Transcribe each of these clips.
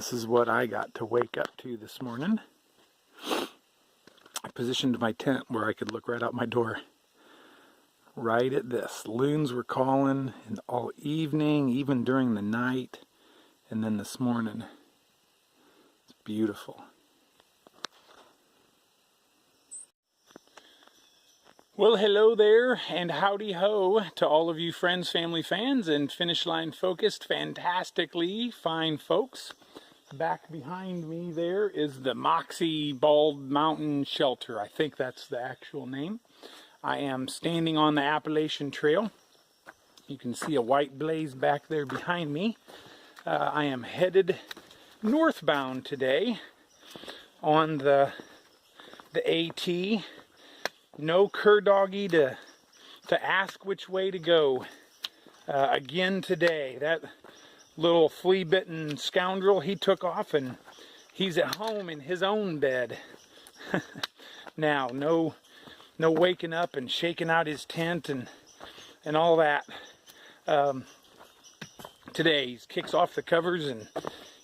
This is what I got to wake up to this morning. I positioned my tent where I could look right out my door. Right at this. Loons were calling and all evening, even during the night, and then this morning. It's beautiful. Well, hello there, and howdy ho to all of you friends, family, fans, and finish line focused, fantastically fine folks. Back behind me there is the Moxie Bald Mountain Shelter. I think that's the actual name. I am standing on the Appalachian Trail. You can see a white blaze back there behind me. I am headed northbound today on the AT. No cur doggy to ask which way to go again today. That little flea-bitten scoundrel, he took off and he's at home in his own bed. Now, no waking up and shaking out his tent and all that. Today, he kicks off the covers and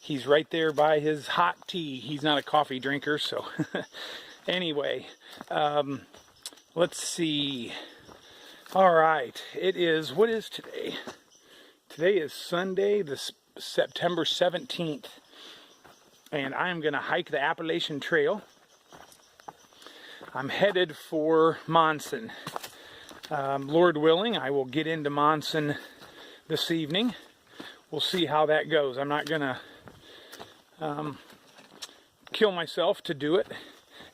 he's right there by his hot tea. He's not a coffee drinker, so anyway. Let's see. All right, what is today? Today is Sunday, September 17th, and I'm going to hike the Appalachian Trail. I'm headed for Monson. Lord willing, I will get into Monson this evening. We'll see how that goes. I'm not going to kill myself to do it.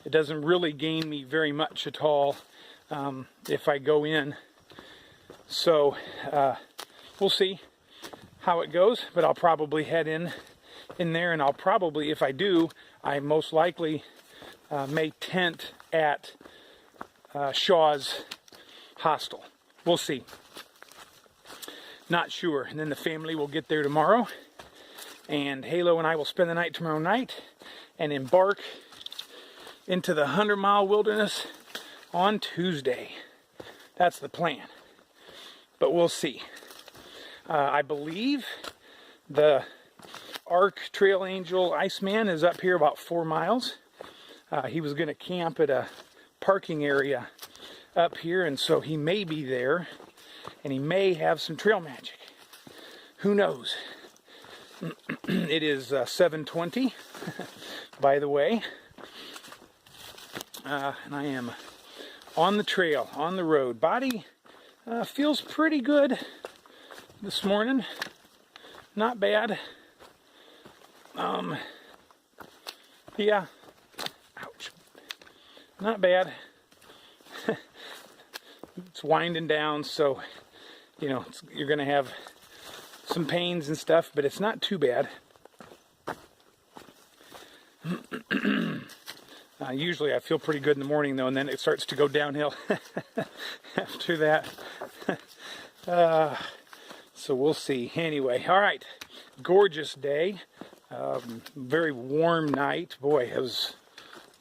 It doesn't really gain me very much at all if I go in. So we'll see how it goes, but I'll probably head in there, and I'll probably, if I do, I most likely may tent at Shaw's hostel. We'll see. Not sure. And then the family will get there tomorrow, and Halo and I will spend the night tomorrow night and embark into the 100-mile wilderness on Tuesday. That's the plan. But we'll see. I believe the Arc Trail Angel Iceman is up here about 4 miles. He was going to camp at a parking area up here, and so he may be there, and he may have some trail magic. Who knows? It is 7:20, by the way. And I am on the trail, on the road. Body feels pretty good this morning. Not bad. Yeah. Ouch. Not bad. It's winding down, so, you know, you're going to have some pains and stuff, but it's not too bad. Usually I feel pretty good in the morning, though, and then it starts to go downhill after that. So we'll see. Anyway, all right. Gorgeous day. Very warm night. Boy, it was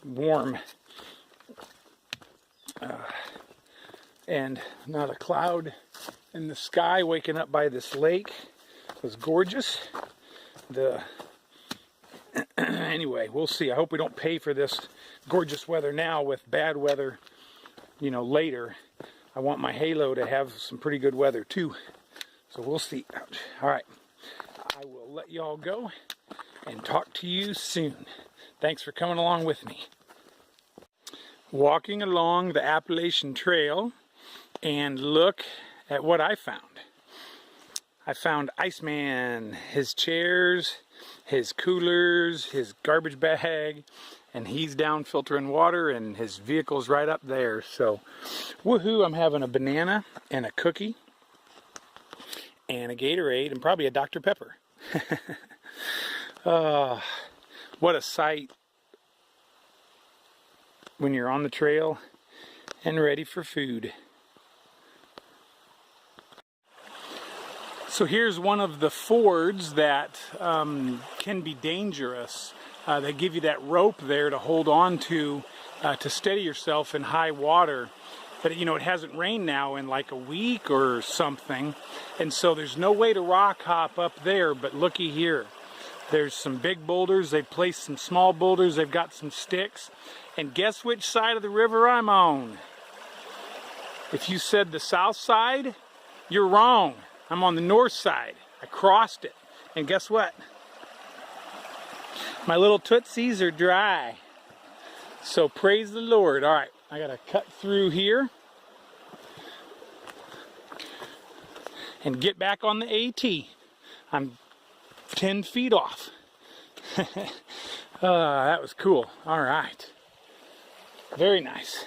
warm. And not a cloud in the sky. Waking up by this lake was gorgeous. Anyway, we'll see. I hope we don't pay for this gorgeous weather now with bad weather, you know, later. I want my Halo to have some pretty good weather too. So we'll see. Ouch. All right. I will let y'all go and talk to you soon. Thanks for coming along with me. Walking along the Appalachian Trail, and look at what I found. I found Iceman, his chairs, his coolers, his garbage bag, and he's down filtering water, and his vehicle's right up there. So, woohoo, I'm having a banana and a cookie and a Gatorade and probably a Dr. Pepper. What a sight when you're on the trail and ready for food. So here's one of the fords that can be dangerous. They give you that rope there to hold on to steady yourself in high water. But you know, it hasn't rained now in like a week or something, and so there's no way to rock hop up there. But looky here, There's some big boulders. They've placed some small boulders. They've got some sticks. And guess which side of the river I'm on? If you said the south side, you're wrong. I'm on the north side. I crossed it. And guess what? My little tootsies are dry. So praise the Lord. All right, I gotta cut through here and get back on the AT. I'm 10 feet off. That was cool. All right. Very nice.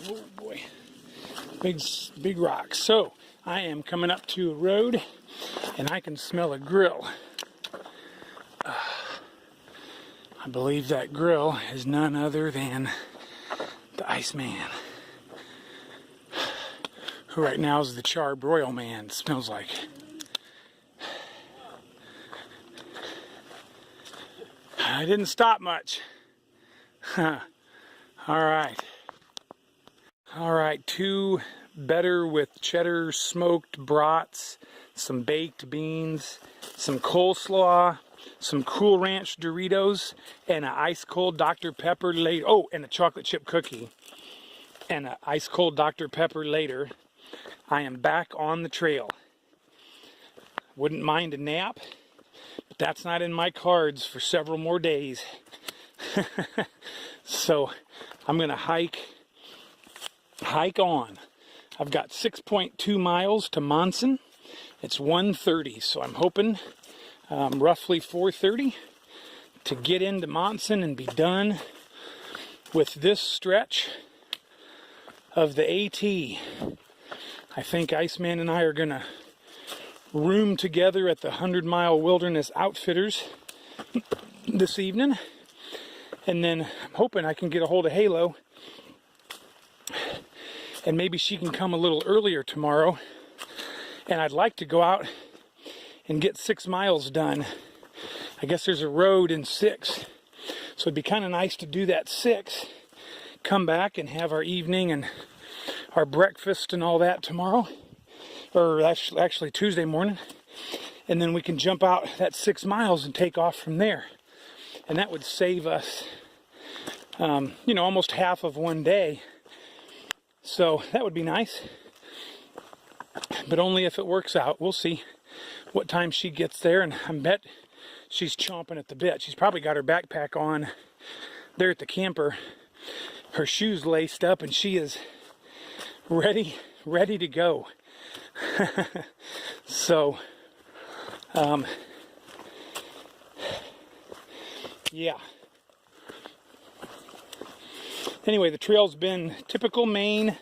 Oh boy. Big rocks. So I am coming up to a road and I can smell a grill. I believe that grill is none other than the Iceman, who right now is the Charbroil Man, it smells like. I didn't stop much. All right. All right, 2 better with cheddar smoked brats, some baked beans, some coleslaw, some Cool Ranch Doritos, and an ice cold Dr. Pepper later. Oh, and a chocolate chip cookie, and an ice cold Dr. Pepper later. I am back on the trail. Wouldn't mind a nap, but that's not in my cards for several more days. So I'm gonna hike on. I've got 6.2 miles to Monson. It's 1:30, so I'm hoping roughly 4:30 to get into Monson and be done with this stretch of the AT. I think Iceman and I are gonna room together at the 100-mile Wilderness Outfitters this evening, and then I'm hoping I can get a hold of Halo and maybe she can come a little earlier tomorrow, and I'd like to go out and get 6 miles done. I guess there's a road in 6, so it'd be kind of nice to do that 6, come back and have our evening and our breakfast and all that tomorrow, or actually Tuesday morning, and then we can jump out that 6 miles and take off from there. And that would save us, almost half of one day. So that would be nice, but only if it works out. We'll see what time she gets there, and I bet she's chomping at the bit. She's probably got her backpack on there at the camper, her shoes laced up, and she is ready to go. So, yeah. Anyway, the trail's been typical Maine,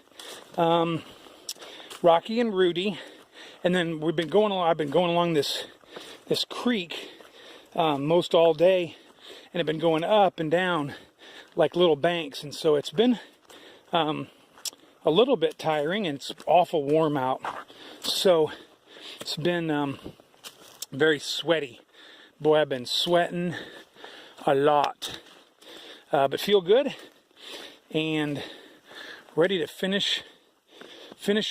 rocky and rooty, and then I've been going along this creek most all day, and I've been going up and down like little banks, and so it's been a little bit tiring, and it's awful warm out, so it's been very sweaty. Boy, I've been sweating a lot, but feel good and ready to finish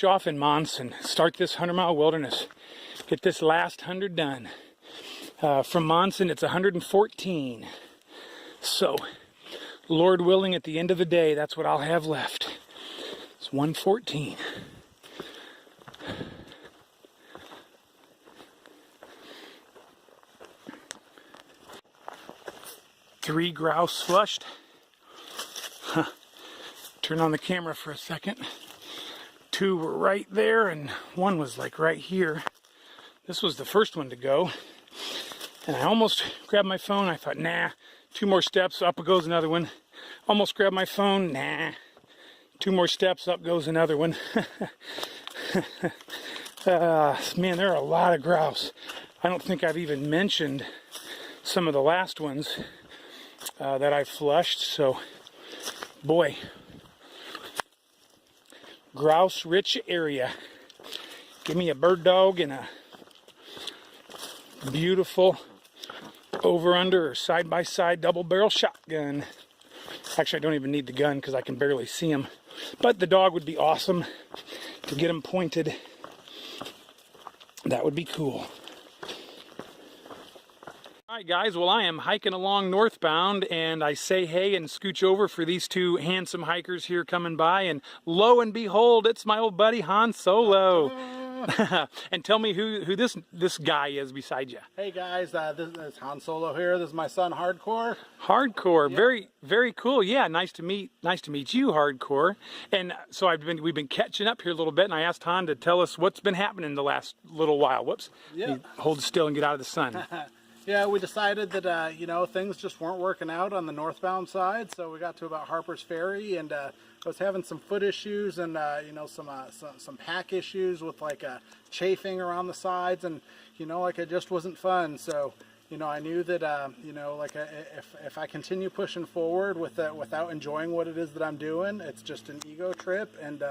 off in Monson, start this 100-mile wilderness, get this last 100 done. From Monson, it's 114. So, Lord willing, at the end of the day, that's what I'll have left. It's 114. Three grouse flushed. Turn on the camera for a second. 2 were right there, and 1 was like right here. This was the first one to go, and I almost grabbed my phone. I thought, nah, 2 more steps, up goes another one. Almost grabbed my phone, nah, 2 more steps, up goes another one. Man, there are a lot of grouse. I don't think I've even mentioned some of the last ones that I flushed, so boy, grouse rich area. Give me a bird dog and a beautiful over under or side by side double barrel shotgun. Actually, I don't even need the gun because I can barely see him, but the dog would be awesome to get him pointed. That would be cool. All right, guys, well, I am hiking along northbound, and I say hey and scooch over for these two handsome hikers here coming by, and lo and behold, it's my old buddy Han Solo. And tell me who this guy is beside you. Hey guys, this is Han Solo here. This is my son Hardcore. Hardcore, yep. Very cool. Yeah, nice to meet you, Hardcore. And so we've been catching up here a little bit, and I asked Han to tell us what's been happening the last little while. Whoops. Yeah. Hold still and get out of the sun. Yeah, we decided that you know, things just weren't working out on the northbound side, so we got to about Harper's Ferry, and I was having some foot issues and you know, some pack issues with like chafing around the sides, and you know, like it just wasn't fun. So you know, I knew that you know, like if I continue pushing forward with without enjoying what it is that I'm doing, it's just an ego trip, and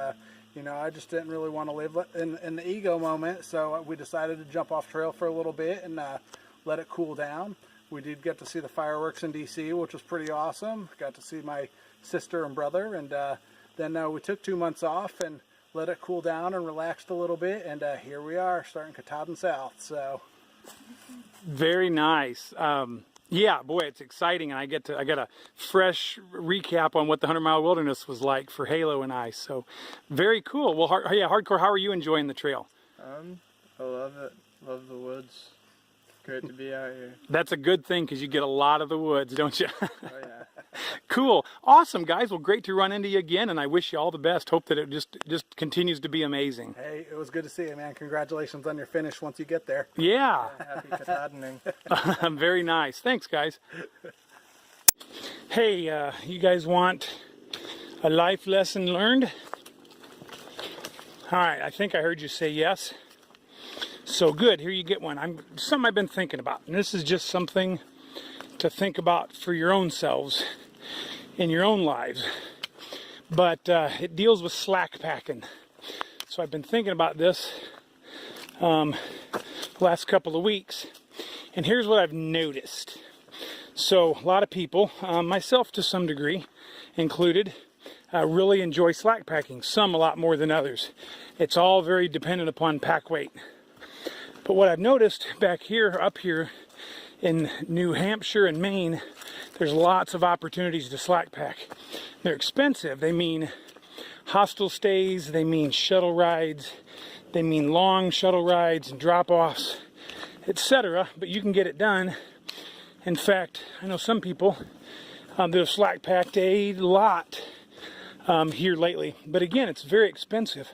you know, I just didn't really want to live in the ego moment. So we decided to jump off trail for a little bit and let it cool down. We did get to see the fireworks in DC, which was pretty awesome. Got to see my sister and brother, and then we took 2 months off and let it cool down and relaxed a little bit, and here we are starting Katahdin South. So very nice. Yeah, boy, it's exciting, and I got a fresh recap on what the 100-mile wilderness was like for Halo and I. So very cool. Well, yeah, Hardcore, how are you enjoying the trail? I love it. Love the woods. Great to be out here. That's a good thing, because you get a lot of the woods, don't you? Oh, yeah. Cool. Awesome, guys. Well, great to run into you again, and I wish you all the best. Hope that it just continues to be amazing. Hey, it was good to see you, man. Congratulations on your finish once you get there. Yeah. Happy Katahding. Very nice. Thanks, guys. Hey, you guys want a life lesson learned? All right, I think I heard you say yes. So good, here you get one. Something I've been thinking about, and this is just something to think about for your own selves in your own lives. But it deals with slack packing. So I've been thinking about this last couple of weeks, and here's what I've noticed. So a lot of people, myself to some degree included, really enjoy slack packing. Some a lot more than others. It's all very dependent upon pack weight. But what I've noticed up here in New Hampshire and Maine, there's lots of opportunities to slack pack. They're expensive. They mean hostel stays, they mean shuttle rides, they mean long shuttle rides and drop-offs, etc. But you can get it done. In fact, I know some people that have slack packed a lot here lately. But again, it's very expensive.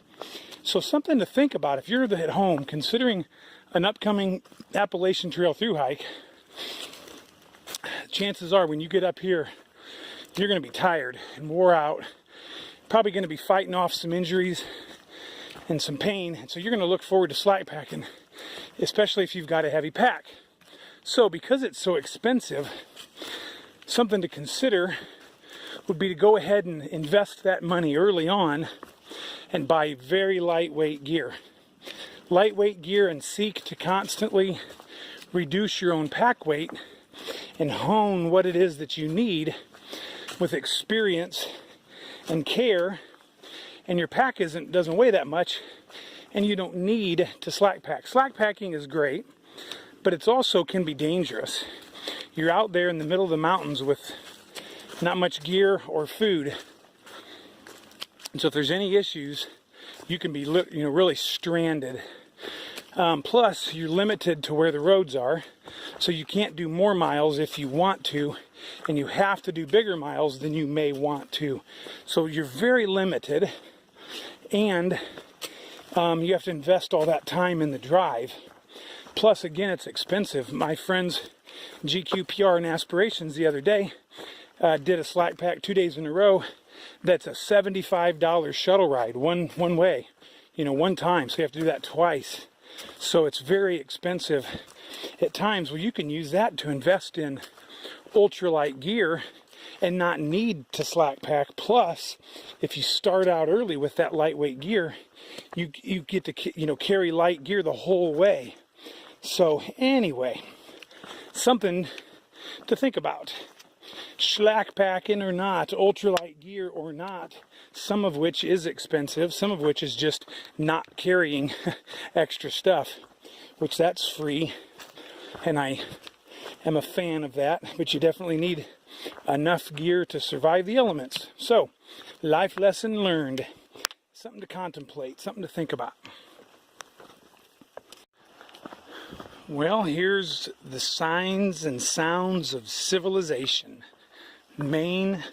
So something to think about if you're at home considering an upcoming Appalachian Trail through hike. Chances are when you get up here, you're going to be tired and wore out. Probably going to be fighting off some injuries and some pain. And so you're going to look forward to slack packing, especially if you've got a heavy pack. So because it's so expensive, something to consider would be to go ahead and invest that money early on and buy very lightweight gear. Lightweight gear, and seek to constantly reduce your own pack weight and hone what it is that you need with experience and care. And your pack doesn't weigh that much, and you don't need to slack pack. Slack packing is great, but it's also can be dangerous. You're out there in the middle of the mountains with not much gear or food, and so if there's any issues, you can be really stranded. Plus, you're limited to where the roads are, so you can't do more miles if you want to, and you have to do bigger miles than you may want to. So you're very limited, and you have to invest all that time in the drive. Plus, again, it's expensive. My friends GQ PR and Aspirations the other day did a slack pack 2 days in a row. That's a $75 shuttle ride, one way, one time. So you have to do that twice. So it's very expensive at times. Well, you can use that to invest in ultralight gear and not need to slack pack. Plus, if you start out early with that lightweight gear, you get to carry light gear the whole way. So anyway, something to think about. Slack packing or not, ultralight gear or not, some of which is expensive, some of which is just not carrying extra stuff. which that's free, and I am a fan of that, but you definitely need enough gear to survive the elements. So, life lesson learned. Something to contemplate, something to think about. Well, here's the signs and sounds of civilization. Main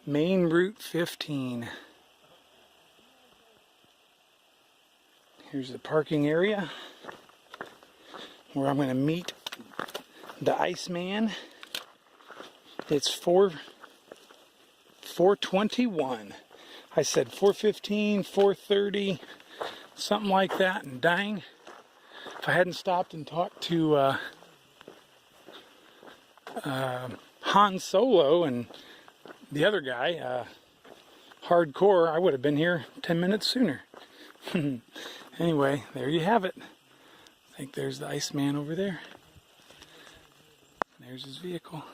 Route 15. Here's the parking area where I'm going to meet the Iceman. It's 4:21. I said 4:15, 4:30, something like that, and dang, if I hadn't stopped and talked to Han Solo and the other guy, Hardcore, I would have been here 10 minutes sooner. Anyway, there you have it. I think there's the Iceman over there. There's his vehicle.